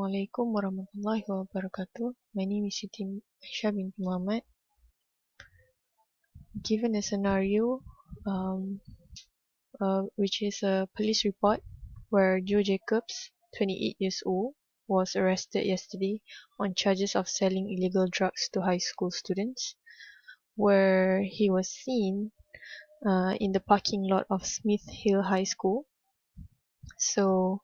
Assalamualaikum warahmatullahi wabarakatuh. My name is Siti Aisyah binti Muhammad. Given a scenario, which is a police report where Joe Jacobs, 28 years old, was arrested yesterday on charges of selling illegal drugs to high school students, where he was seen in the parking lot of Smith Hill High School. So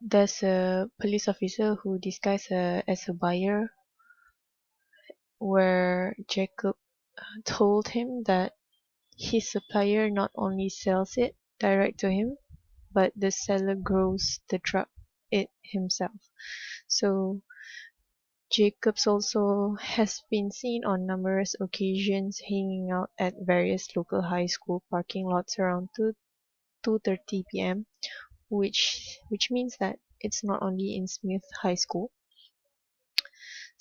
there's a police officer who disguised as a buyer, where Jacob told him that his supplier not only sells it direct to him, but the seller grows the drug it himself. So Jacobs also has been seen on numerous occasions hanging out at various local high school parking lots around 2:30 p.m., which means that it's not only in Smith High School.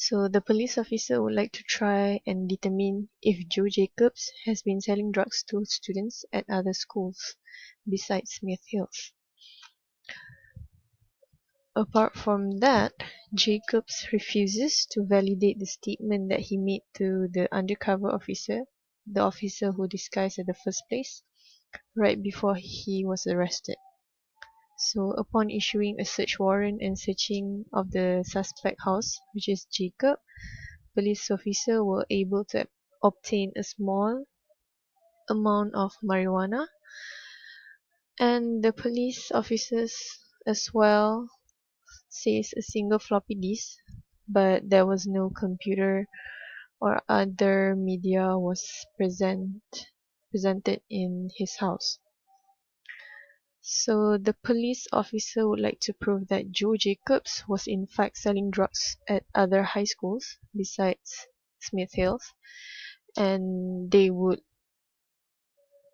So the police officer would like to try and determine if Joe Jacobs has been selling drugs to students at other schools besides Smith Hills. Apart from that, Jacobs refuses to validate the statement that he made to the undercover officer, the officer who disguised in the first place, right before he was arrested. So upon issuing a search warrant and searching of the suspect house, which is Jacob, police officers were able to obtain a small amount of marijuana, and the police officers as well says a single floppy disk, but there was no computer or other media was presented in his house. So the police officer would like to prove that Joe Jacobs was in fact selling drugs at other high schools besides Smith Hills, and they would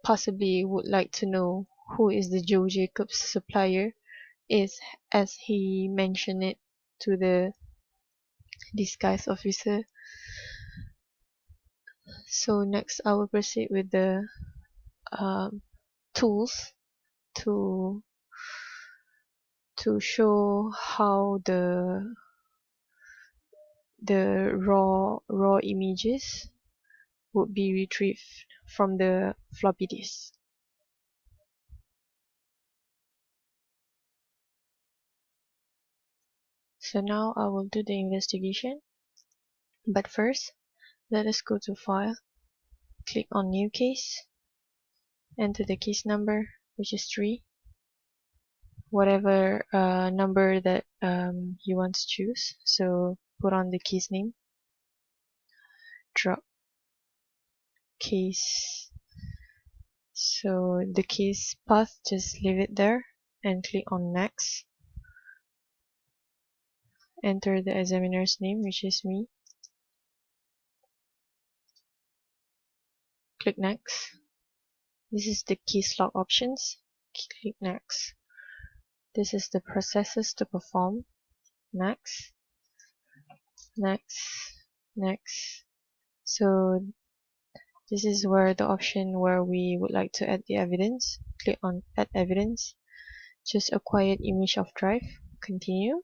possibly would like to know who is the Joe Jacobs supplier is, as he mentioned it to the disguised officer. So next I will proceed with the tools to show how the raw images would be retrieved from the floppy disk. So now I will do the investigation, but first let us go to File, click on New Case, enter the case number, which is 3, whatever number that you want to choose. So put on the case name, drop case. So the case path, just leave it there and click on Next. Enter the examiner's name, which is me. Click Next. This is the case log options. Click Next. This is the processes to perform. Next. Next. Next. So this is where the option where we would like to add the evidence. Click on Add Evidence. Just acquired image of drive. Continue.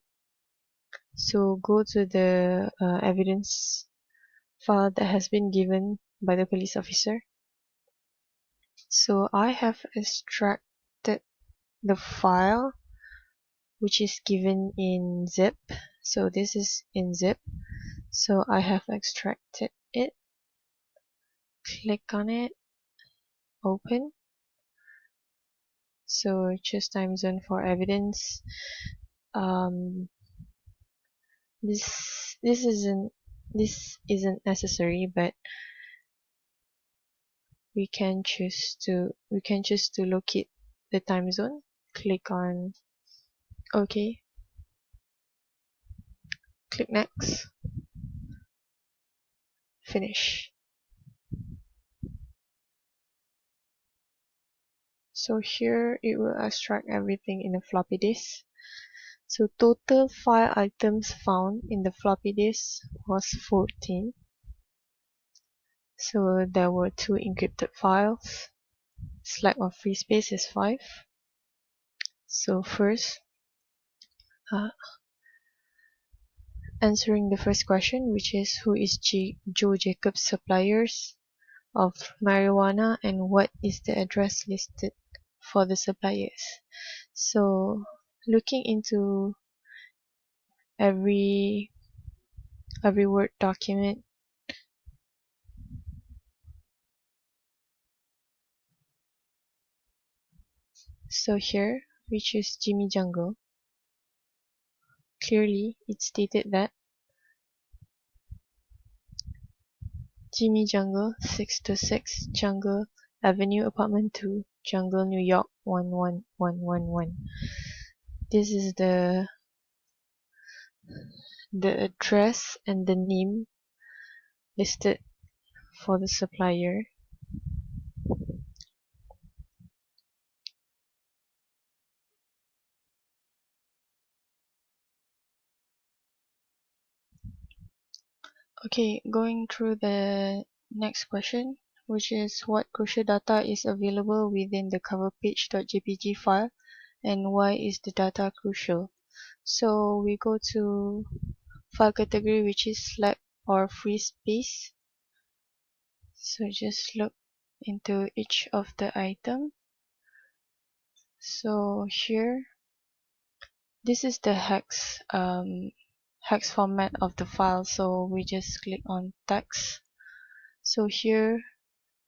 So go to the evidence file that has been given by the police officer. So I have extracted the file which is given in zip. So this is in zip. So I have extracted it. Click on it. Open. So choose time zone for evidence. This isn't necessary, but we can choose to locate the time zone. Click on OK. Click Next. Finish. So here it will extract everything in a floppy disk. So total file items found in the floppy disk was 14. So there were 2 encrypted files. Slack of free space is 5. So first, answering the first question, which is who is Joe Jacobs' suppliers of marijuana and what is the address listed for the suppliers. So looking into every Word document, so here we choose Jimmy Jungle. Clearly it stated that Jimmy Jungle, 626 Jungle Avenue, Apartment 2, Jungle, New York 11111. This is the address and the name listed for the supplier. Okay, going through the next question, which is what crucial data is available within the cover page.jpg file and why is the data crucial. So we go to file category, which is slack or free space. So just look into each of the item. So here, this is the hex format of the file, so we just click on text. So here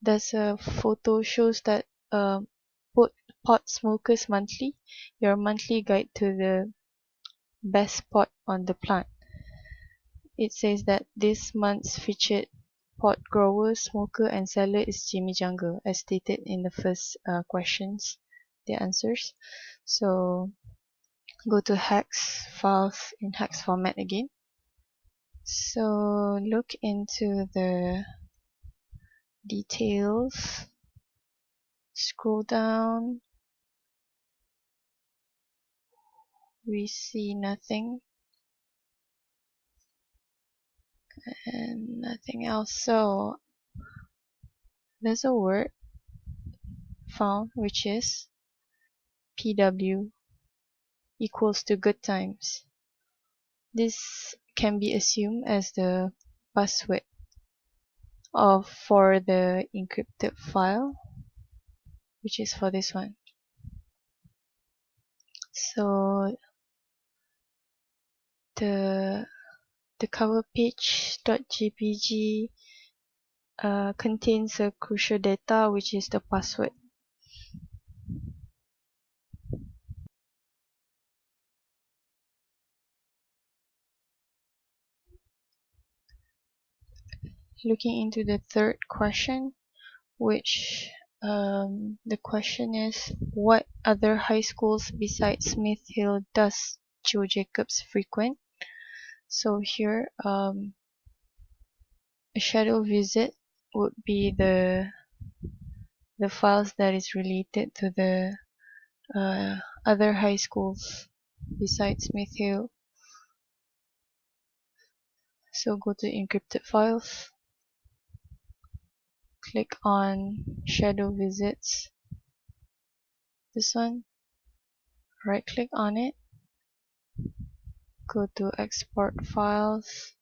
there's a photo shows that pot smokers monthly, your monthly guide to the best pot on the plant. It says that this month's featured pot grower, smoker and seller is Jimmy Jungle, as stated in the first questions, the answers. So go to hex files in hex format again. So look into the details, scroll down, we see nothing and nothing else. So there's a word found which is PW equals to good times. This can be assumed as the password for the encrypted file, which is for this one. So the cover page.jpg contains a crucial data, which is the password. Looking into the third question, which the question is, what other high schools besides Smith Hill does Joe Jacobs frequent? So here, a shadow visit would be the files that is related to the other high schools besides Smith Hill. So go to encrypted files, click on shadow visits, this one, right click on it, go to export files.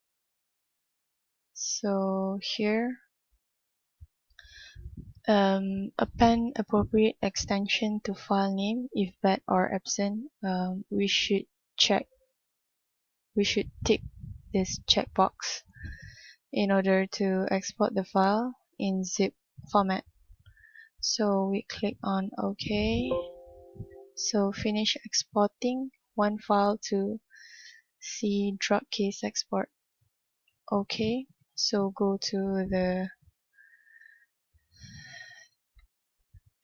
So here, append appropriate extension to file name if bad or absent. We should tick this checkbox in order to export the file in zip format. So we click on OK. So finish exporting one file to C drug case export. OK. So go to the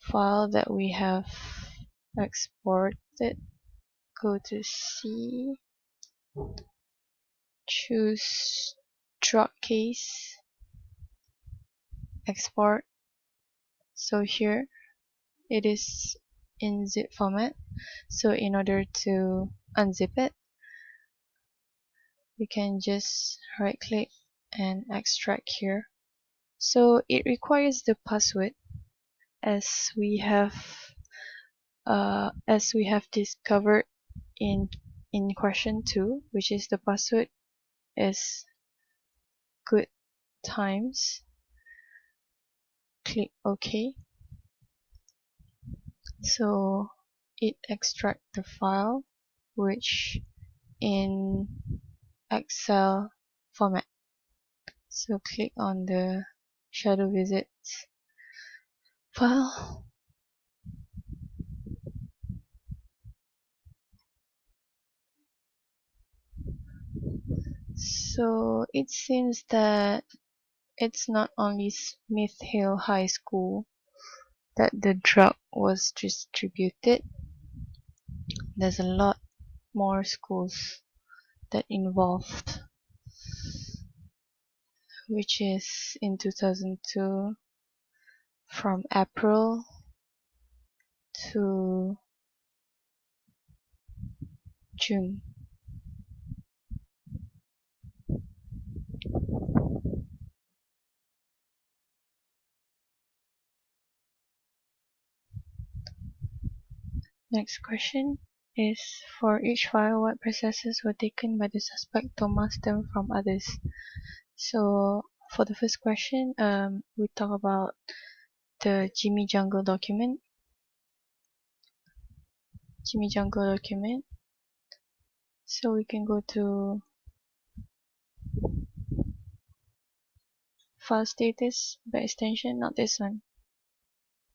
file that we have exported. Go to C, choose drug case, export. So here it is in zip format. So in order to unzip it, we can just right click and extract here. So it requires the password as we have discovered in question 2, which is the password is good times. Click OK. So it extracts the file, which in Excel format. So click on the shadow visits file. So it seems that it's not only Smith Hill High School that the drug was distributed. There's a lot more schools that involved, which is in 2002 from April to June. Next question is, for each file, what processes were taken by the suspect to mask them from others? So for the first question, we talk about the Jimmy Jungle document. So we can go to file status by extension, not this one.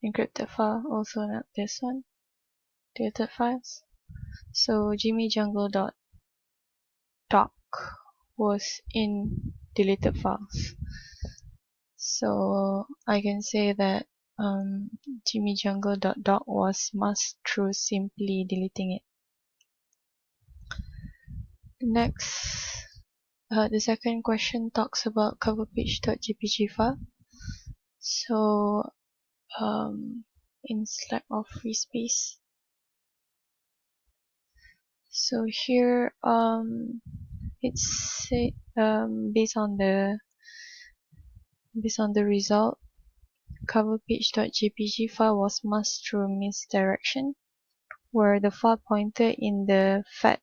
Encrypted file, also not this one. Deleted files. So jimmyjungle.doc was in deleted files. So I can say that jimmyjungle.doc was masked through simply deleting it. Next, the second question talks about coverpage.jpg file. So in slack of free space. So here it's based on the result, coverpage.jpg file was masked through misdirection, where the file pointer in the FAT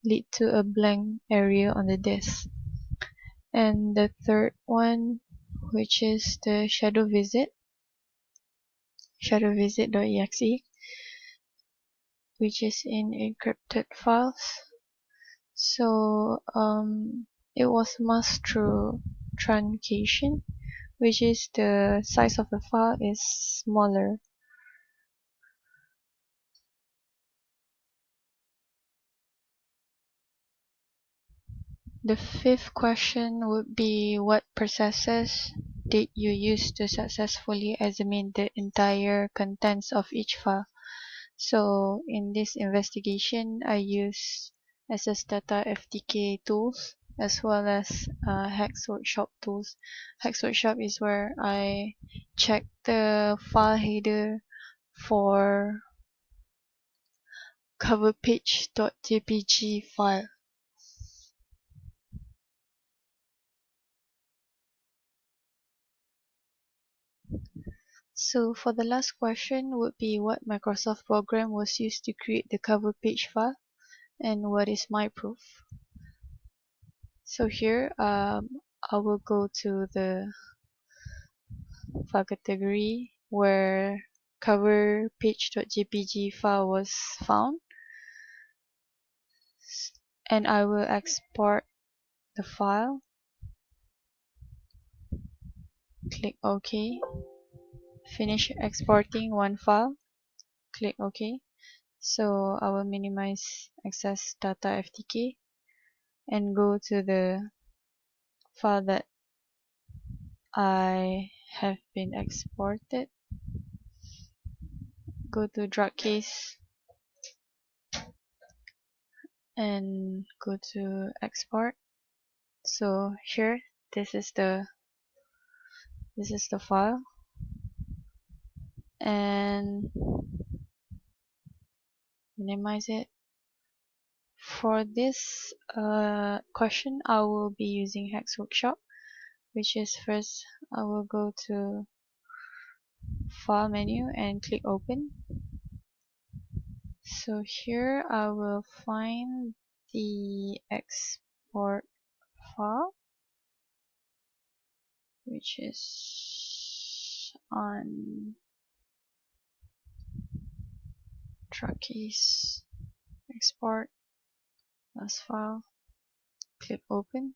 lead to a blank area on the disk. And the third one, which is the shadowvisit.exe, which is in encrypted files. So it was masked through truncation, which is the size of the file is smaller. The fifth question would be, what processes did you use to successfully examine the entire contents of each file? So in this investigation, I use SS Data FTK tools as well as Hex Workshop tools. Hex Workshop is where I check the file header for coverpage.jpg file. So for the last question would be, what Microsoft program was used to create the cover page file, and what is my proof? So here I will go to the file category where cover page.jpg file was found, and I will export the file. Click OK. Finish exporting one file. Click OK. So I will minimize access data FTK and go to the file that I have been exported. Go to drag case and go to export. So here, this is the file, and minimize it. For this question, I will be using Hex Workshop, which is first I will go to file menu and click open. So here I will find the export file, which is on Truckies export as file. Click open.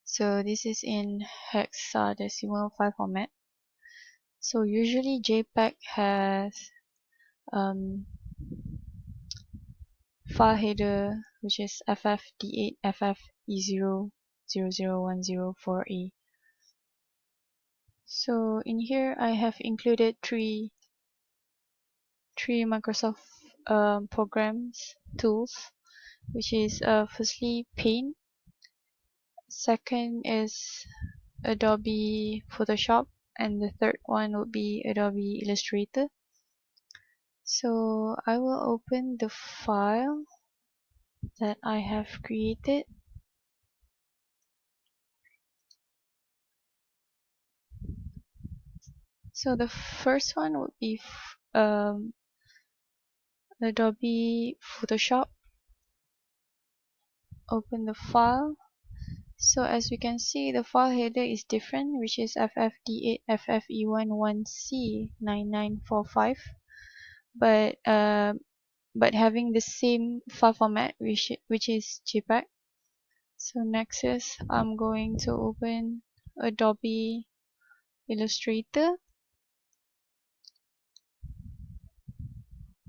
So this is in hexadecimal file format. So usually JPEG has file header, which is ffd8 ffE00010 4A. So in here I have included three Microsoft programs tools, which is firstly Paint, second is Adobe Photoshop, and the third one would be Adobe Illustrator. So I will open the file that I have created. So the first one would be Adobe Photoshop. Open the file. So as we can see, the file header is different, which is ffd8 ffE11C9945, but having the same file format, which is JPEG. So next is I'm going to open Adobe Illustrator.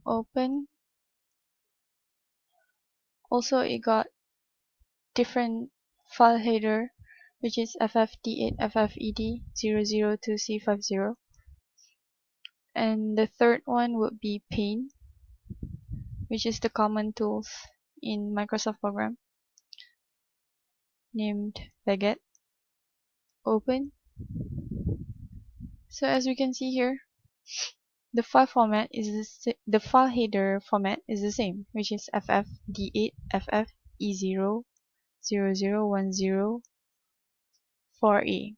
Open. Also, it got different file header, which is ffd8 ffed002C50, and the third one would be Paint, which is the common tools in Microsoft program, named Baguette. Open. So as we can see here, the file format is the file header format is the same, which is ffd8 ffE00010 4A.